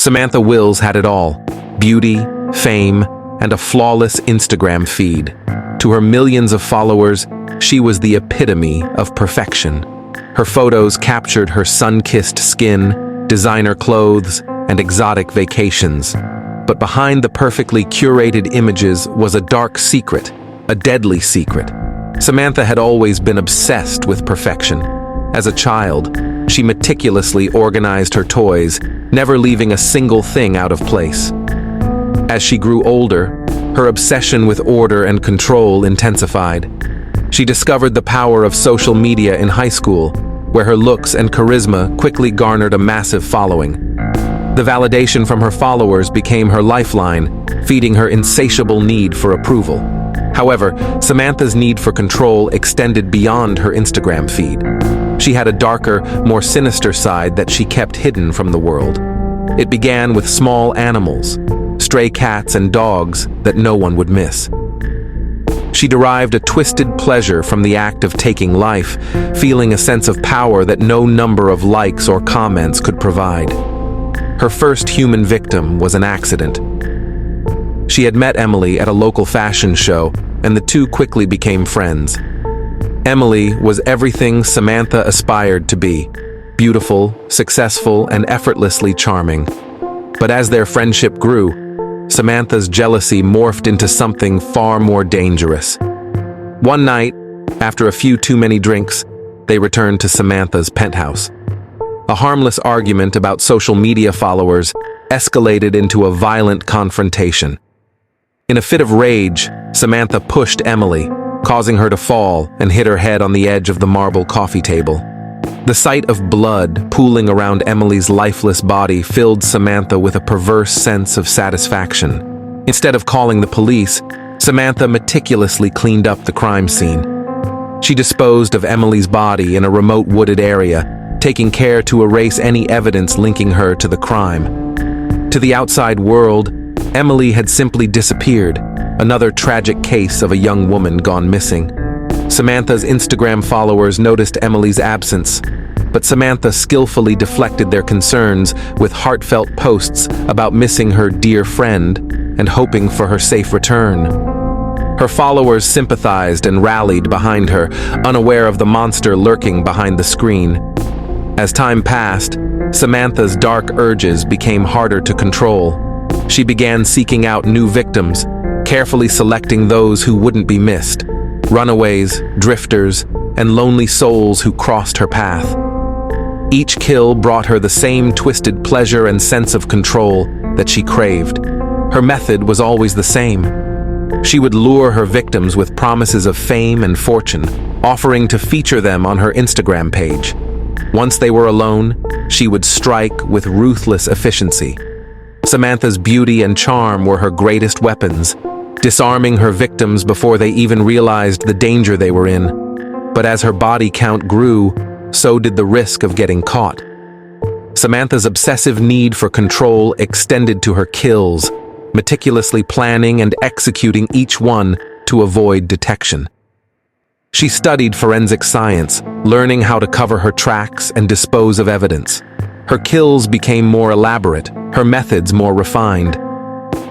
Samantha Wills had it all: beauty, fame, and a flawless Instagram feed. To her millions of followers, she was the epitome of perfection. Her photos captured her sun-kissed skin, designer clothes, and exotic vacations. But behind the perfectly curated images was a dark secret, a deadly secret. Samantha had always been obsessed with perfection. As a child, she meticulously organized her toys, never leaving a single thing out of place. As she grew older, her obsession with order and control intensified. She discovered the power of social media in high school, where her looks and charisma quickly garnered a massive following. The validation from her followers became her lifeline, feeding her insatiable need for approval. However, Samantha's need for control extended beyond her Instagram feed. She had a darker, more sinister side that she kept hidden from the world. It began with small animals, stray cats and dogs that no one would miss. She derived a twisted pleasure from the act of taking life, feeling a sense of power that no number of likes or comments could provide. Her first human victim was an accident. She had met Emily at a local fashion show, and the two quickly became friends. Emily was everything Samantha aspired to be: beautiful, successful, and effortlessly charming. But as their friendship grew, Samantha's jealousy morphed into something far more dangerous. One night, after a few too many drinks, they returned to Samantha's penthouse. A harmless argument about social media followers escalated into a violent confrontation. In a fit of rage, Samantha pushed Emily, causing her to fall and hit her head on the edge of the marble coffee table. The sight of blood pooling around Emily's lifeless body filled Samantha with a perverse sense of satisfaction. Instead of calling the police, Samantha meticulously cleaned up the crime scene. She disposed of Emily's body in a remote wooded area, taking care to erase any evidence linking her to the crime. To the outside world, Emily had simply disappeared, another tragic case of a young woman gone missing. Samantha's Instagram followers noticed Emily's absence, but Samantha skillfully deflected their concerns with heartfelt posts about missing her dear friend and hoping for her safe return. Her followers sympathized and rallied behind her, unaware of the monster lurking behind the screen. As time passed, Samantha's dark urges became harder to control. She began seeking out new victims, carefully selecting those who wouldn't be missed: runaways, drifters, and lonely souls who crossed her path. Each kill brought her the same twisted pleasure and sense of control that she craved. Her method was always the same. She would lure her victims with promises of fame and fortune, offering to feature them on her Instagram page. Once they were alone, she would strike with ruthless efficiency. Samantha's beauty and charm were her greatest weapons, disarming her victims before they even realized the danger they were in. But as her body count grew, so did the risk of getting caught. Samantha's obsessive need for control extended to her kills, meticulously planning and executing each one to avoid detection. She studied forensic science, learning how to cover her tracks and dispose of evidence. Her kills became more elaborate, her methods more refined.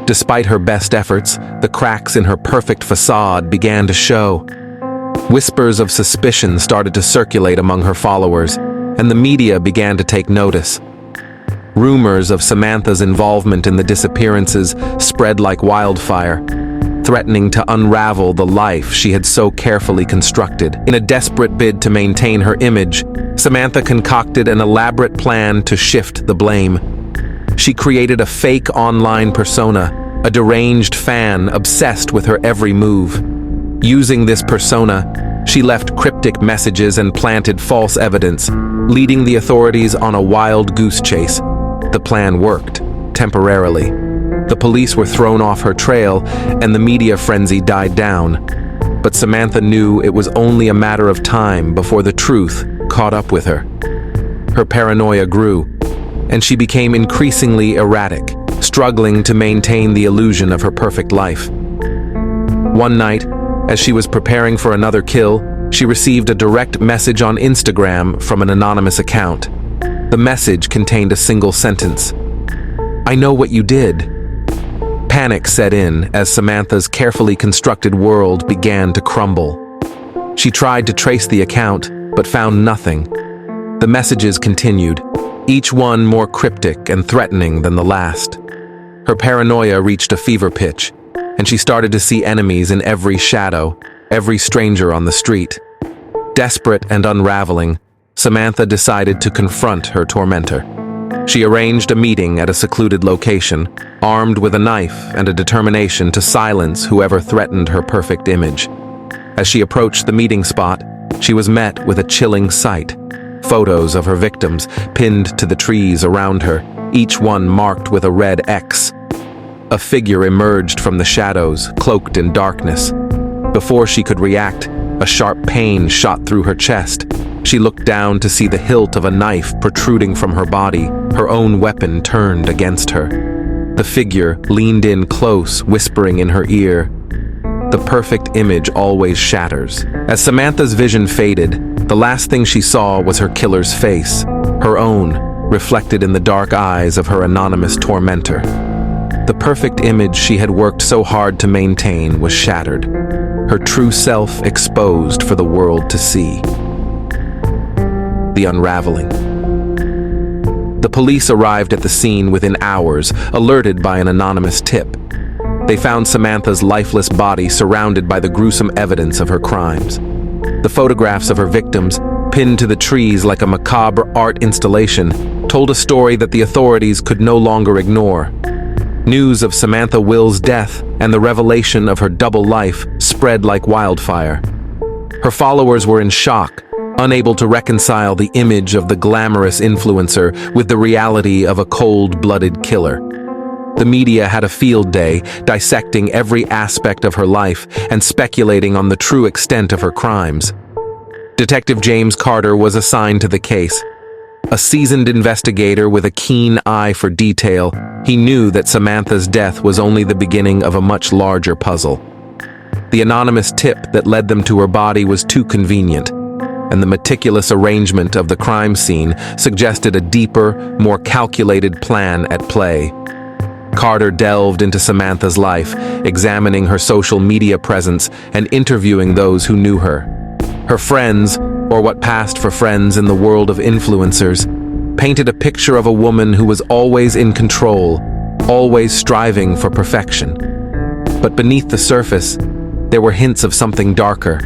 Despite her best efforts, the cracks in her perfect facade began to show. Whispers of suspicion started to circulate among her followers, and the media began to take notice. Rumors of Samantha's involvement in the disappearances spread like wildfire, threatening to unravel the life she had so carefully constructed. In a desperate bid to maintain her image, Samantha concocted an elaborate plan to shift the blame. She created a fake online persona, a deranged fan obsessed with her every move. Using this persona, she left cryptic messages and planted false evidence, leading the authorities on a wild goose chase. The plan worked, temporarily. The police were thrown off her trail, and the media frenzy died down. But Samantha knew it was only a matter of time before the truth caught up with her. Her paranoia grew, and she became increasingly erratic, struggling to maintain the illusion of her perfect life. One night, as she was preparing for another kill, she received a direct message on Instagram from an anonymous account. The message contained a single sentence: I know what you did." Panic set in as Samantha's carefully constructed world began to crumble. She tried to trace the account, but found nothing. The messages continued, each one more cryptic and threatening than the last. Her paranoia reached a fever pitch, and she started to see enemies in every shadow, every stranger on the street. Desperate and unraveling, Samantha decided to confront her tormentor. She arranged a meeting at a secluded location, armed with a knife and a determination to silence whoever threatened her perfect image. As she approached the meeting spot, she was met with a chilling sight. Photos of her victims pinned to the trees around her, each one marked with a red X. A figure emerged from the shadows, cloaked in darkness. Before she could react, a sharp pain shot through her chest. She looked down to see the hilt of a knife protruding from her body, her own weapon turned against her. The figure leaned in close, whispering in her ear, "The perfect image always shatters." As Samantha's vision faded, the last thing she saw was her killer's face, her own, reflected in the dark eyes of her anonymous tormentor. The perfect image she had worked so hard to maintain was shattered, her true self exposed for the world to see. The unraveling. The police arrived at the scene within hours, alerted by an anonymous tip. They found Samantha's lifeless body surrounded by the gruesome evidence of her crimes. The photographs of her victims, pinned to the trees like a macabre art installation, told a story that the authorities could no longer ignore. News of Samantha Will's death and the revelation of her double life spread like wildfire. Her followers were in shock, unable to reconcile the image of the glamorous influencer with the reality of a cold-blooded killer. The media had a field day, dissecting every aspect of her life and speculating on the true extent of her crimes. Detective James Carter was assigned to the case. A seasoned investigator with a keen eye for detail, he knew that Samantha's death was only the beginning of a much larger puzzle. The anonymous tip that led them to her body was too convenient, and the meticulous arrangement of the crime scene suggested a deeper, more calculated plan at play. Carter delved into Samantha's life, examining her social media presence and interviewing those who knew her. Her friends, or what passed for friends in the world of influencers, painted a picture of a woman who was always in control, always striving for perfection. But beneath the surface, there were hints of something darker.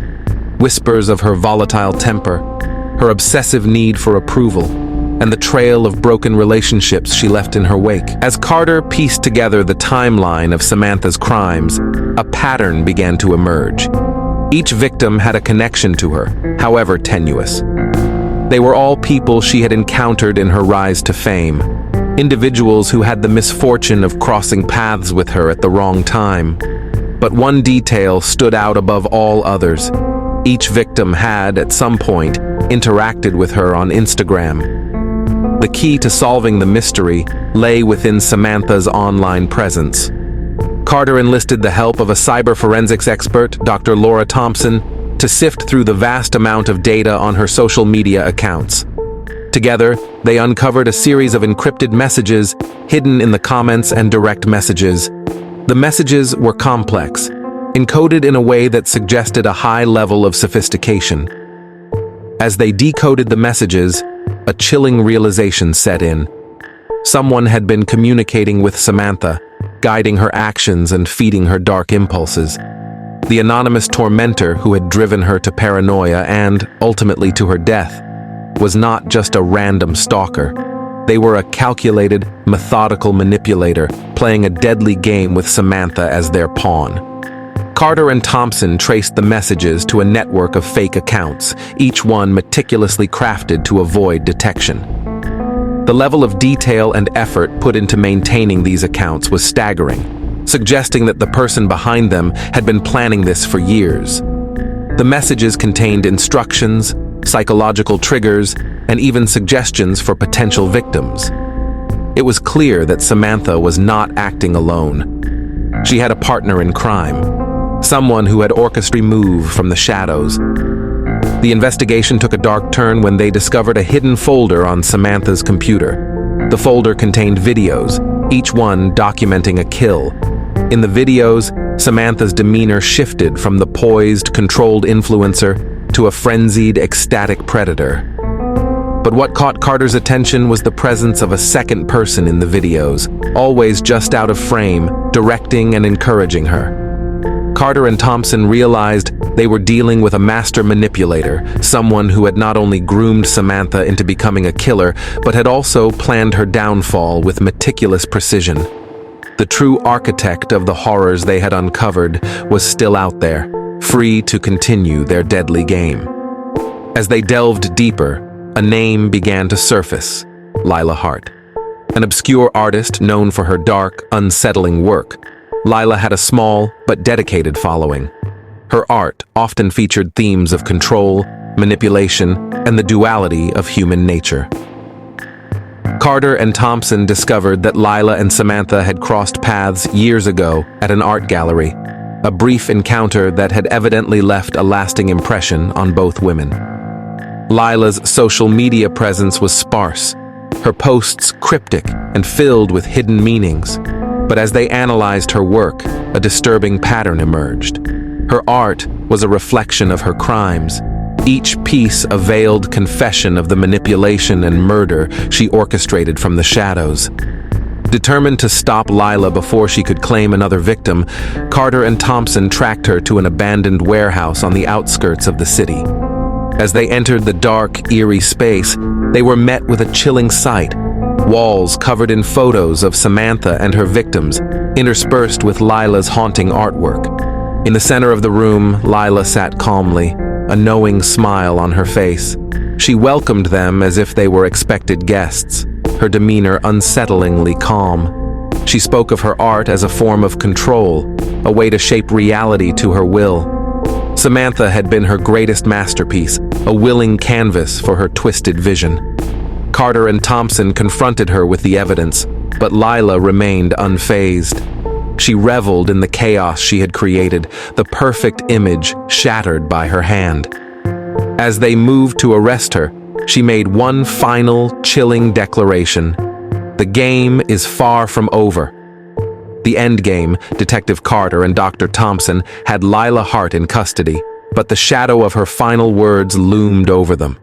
Whispers of her volatile temper, her obsessive need for approval, and the trail of broken relationships she left in her wake. As Carter pieced together the timeline of Samantha's crimes, a pattern began to emerge. Each victim had a connection to her, however tenuous. They were all people she had encountered in her rise to fame, individuals who had the misfortune of crossing paths with her at the wrong time. But one detail stood out above all others. Each victim had, at some point, interacted with her on Instagram. The key to solving the mystery lay within Samantha's online presence. Carter enlisted the help of a cyber forensics expert, Dr. Laura Thompson, to sift through the vast amount of data on her social media accounts. Together, they uncovered a series of encrypted messages hidden in the comments and direct messages. The messages were complex, encoded in a way that suggested a high level of sophistication. As they decoded the messages, a chilling realization set in. Someone had been communicating with Samantha, guiding her actions and feeding her dark impulses. The anonymous tormentor who had driven her to paranoia and, ultimately, to her death, was not just a random stalker. They were a calculated, methodical manipulator, playing a deadly game with Samantha as their pawn. Carter and Thompson traced the messages to a network of fake accounts, each one meticulously crafted to avoid detection. The level of detail and effort put into maintaining these accounts was staggering, suggesting that the person behind them had been planning this for years. The messages contained instructions, psychological triggers, and even suggestions for potential victims. It was clear that Samantha was not acting alone. She had a partner in crime, someone who had orchestrated a move from the shadows. The investigation took a dark turn when they discovered a hidden folder on Samantha's computer. The folder contained videos, each one documenting a kill. In the videos, Samantha's demeanor shifted from the poised, controlled influencer to a frenzied, ecstatic predator. But what caught Carter's attention was the presence of a second person in the videos, always just out of frame, directing and encouraging her. Carter and Thompson realized they were dealing with a master manipulator, someone who had not only groomed Samantha into becoming a killer, but had also planned her downfall with meticulous precision. The true architect of the horrors they had uncovered was still out there, free to continue their deadly game. As they delved deeper, a name began to surface: Lyla Hart. An obscure artist known for her dark, unsettling work, Lyla had a small but dedicated following. Her art often featured themes of control, manipulation, and the duality of human nature. Carter and Thompson discovered that Lyla and Samantha had crossed paths years ago at an art gallery, a brief encounter that had evidently left a lasting impression on both women. Lyla's social media presence was sparse, her posts cryptic and filled with hidden meanings. But as they analyzed her work, a disturbing pattern emerged. Her art was a reflection of her crimes, each piece a veiled confession of the manipulation and murder she orchestrated from the shadows. Determined to stop Lyla before she could claim another victim, Carter and Thompson tracked her to an abandoned warehouse on the outskirts of the city. As they entered the dark, eerie space, they were met with a chilling sight: walls covered in photos of Samantha and her victims, interspersed with Lyla's haunting artwork. In the center of the room, Lyla sat calmly, a knowing smile on her face. She welcomed them as if they were expected guests, her demeanor unsettlingly calm. She spoke of her art as a form of control, a way to shape reality to her will. Samantha had been her greatest masterpiece, a willing canvas for her twisted vision. Carter and Thompson confronted her with the evidence, but Lyla remained unfazed. She reveled in the chaos she had created, the perfect image shattered by her hand. As they moved to arrest her, she made one final, chilling declaration: "The game is far from over." The endgame, Detective Carter and Dr. Thompson had Lyla Hart in custody, but the shadow of her final words loomed over them.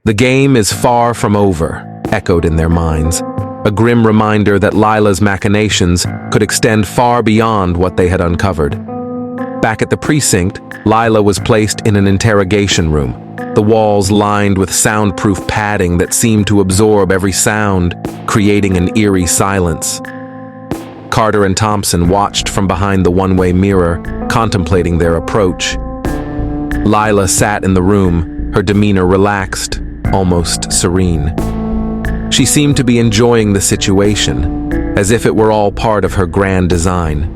"The game is far from over," echoed in their minds, a grim reminder that Lyla's machinations could extend far beyond what they had uncovered. Back at the precinct, Lyla was placed in an interrogation room, the walls lined with soundproof padding that seemed to absorb every sound, creating an eerie silence. Carter and Thompson watched from behind the one-way mirror, contemplating their approach. Lyla sat in the room, her demeanor relaxed, almost serene. She seemed to be enjoying the situation, as if it were all part of her grand design.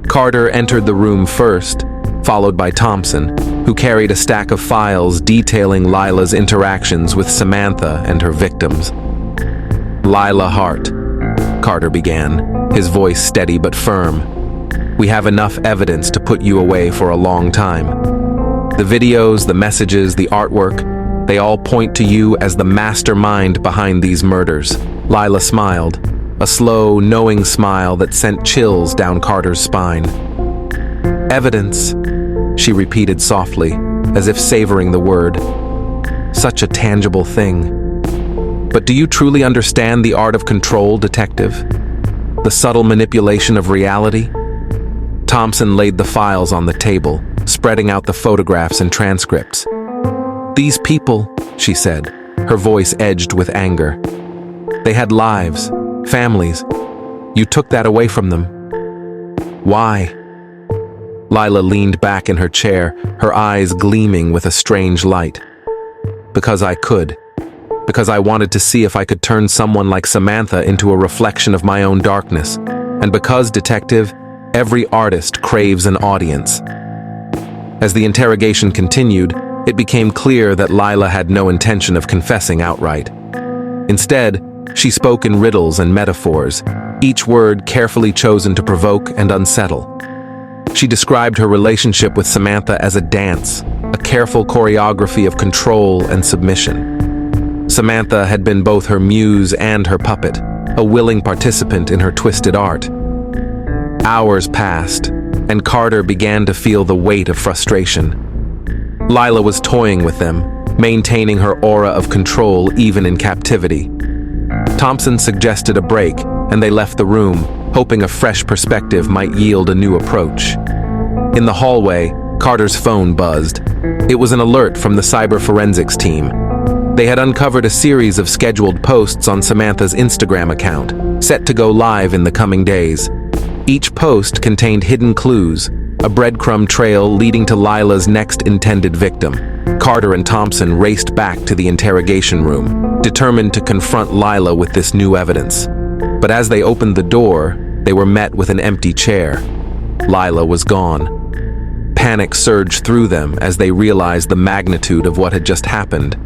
Carter entered the room first, followed by Thompson, who carried a stack of files detailing Lyla's interactions with Samantha and her victims. "Lyla Hart," Carter began, his voice steady but firm. "We have enough evidence to put you away for a long time. The videos, the messages, the artwork, they all point to you as the mastermind behind these murders." Lyla smiled, a slow, knowing smile that sent chills down Carter's spine. "Evidence," she repeated softly, as if savoring the word. "Such a tangible thing. But do you truly understand the art of control, Detective? The subtle manipulation of reality?" Thompson laid the files on the table, spreading out the photographs and transcripts. "These people," she said, her voice edged with anger. "They had lives, families. You took that away from them. Why?" Lyla leaned back in her chair, her eyes gleaming with a strange light. "Because I could. Because I wanted to see if I could turn someone like Samantha into a reflection of my own darkness. And because, Detective, every artist craves an audience." As the interrogation continued, it became clear that Lyla had no intention of confessing outright. Instead, she spoke in riddles and metaphors, each word carefully chosen to provoke and unsettle. She described her relationship with Samantha as a dance, a careful choreography of control and submission. Samantha had been both her muse and her puppet, a willing participant in her twisted art. Hours passed, and Carter began to feel the weight of frustration. Lyla was toying with them, maintaining her aura of control even in captivity. Thompson suggested a break, and they left the room, hoping a fresh perspective might yield a new approach. In the hallway, Carter's phone buzzed. It was an alert from the cyber forensics team. They had uncovered a series of scheduled posts on Samantha's Instagram account, set to go live in the coming days. Each post contained hidden clues, a breadcrumb trail leading to Lyla's next intended victim. Carter and Thompson raced back to the interrogation room, determined to confront Lyla with this new evidence. But as they opened the door, they were met with an empty chair. Lyla was gone. Panic surged through them as they realized the magnitude of what had just happened.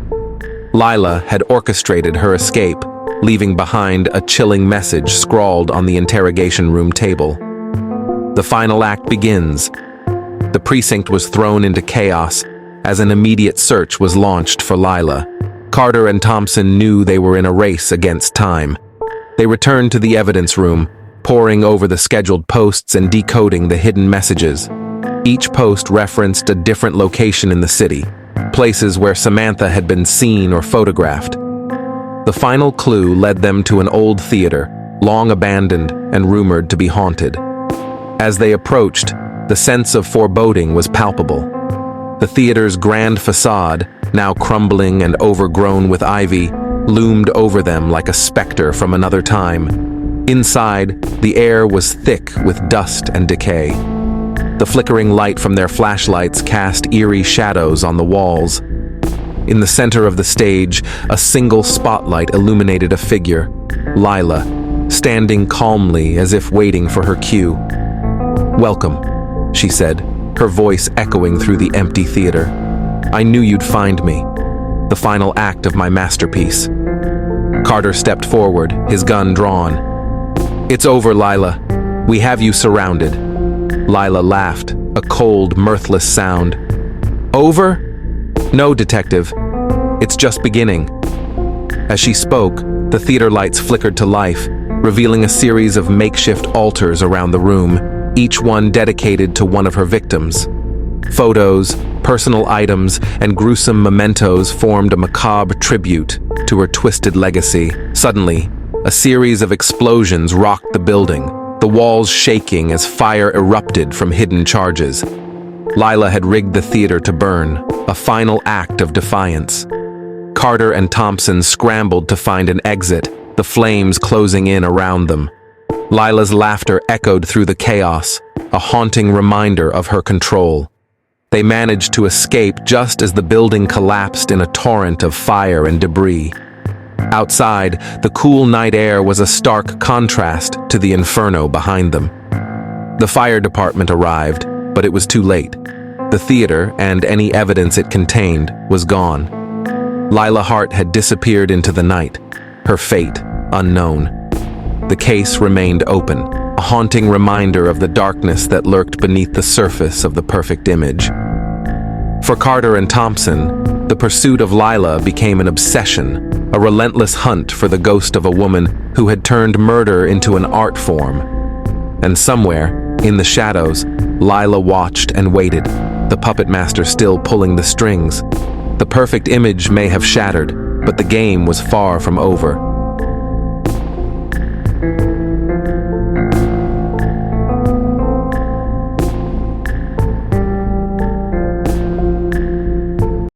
Lyla had orchestrated her escape, leaving behind a chilling message scrawled on the interrogation room table. The final act begins. The precinct was thrown into chaos as an immediate search was launched for Lyla. Carter and Thompson knew they were in a race against time. They returned to the evidence room, poring over the scheduled posts and decoding the hidden messages. Each post referenced a different location in the city, places where Samantha had been seen or photographed. The final clue led them to an old theater, long abandoned and rumored to be haunted. As they approached, the sense of foreboding was palpable. The theater's grand facade, now crumbling and overgrown with ivy, loomed over them like a specter from another time. Inside, the air was thick with dust and decay. The flickering light from their flashlights cast eerie shadows on the walls. In the center of the stage, a single spotlight illuminated a figure, Lyla, standing calmly as if waiting for her cue. "Welcome," she said, her voice echoing through the empty theater. "I knew you'd find me. The final act of my masterpiece." Carter stepped forward, his gun drawn. "It's over, Lyla. We have you surrounded." Lyla laughed, a cold, mirthless sound. "Over? No, detective. It's just beginning." As she spoke, the theater lights flickered to life, revealing a series of makeshift altars around the room, each one dedicated to one of her victims. Photos, personal items, and gruesome mementos formed a macabre tribute to her twisted legacy. Suddenly, a series of explosions rocked the building, the walls shaking as fire erupted from hidden charges. Lyla had rigged the theater to burn, a final act of defiance. Carter and Thompson scrambled to find an exit, the flames closing in around them. Lyla's laughter echoed through the chaos, a haunting reminder of her control. They managed to escape just as the building collapsed in a torrent of fire and debris. Outside, the cool night air was a stark contrast to the inferno behind them. The fire department arrived, but it was too late. The theater, and any evidence it contained, was gone. Lyla Hart had disappeared into the night, her fate unknown. The case remained open, a haunting reminder of the darkness that lurked beneath the surface of the perfect image. For Carter and Thompson, the pursuit of Lyla became an obsession, a relentless hunt for the ghost of a woman who had turned murder into an art form. And somewhere, in the shadows, Lyla watched and waited, the puppet master still pulling the strings. The perfect image may have shattered, but the game was far from over.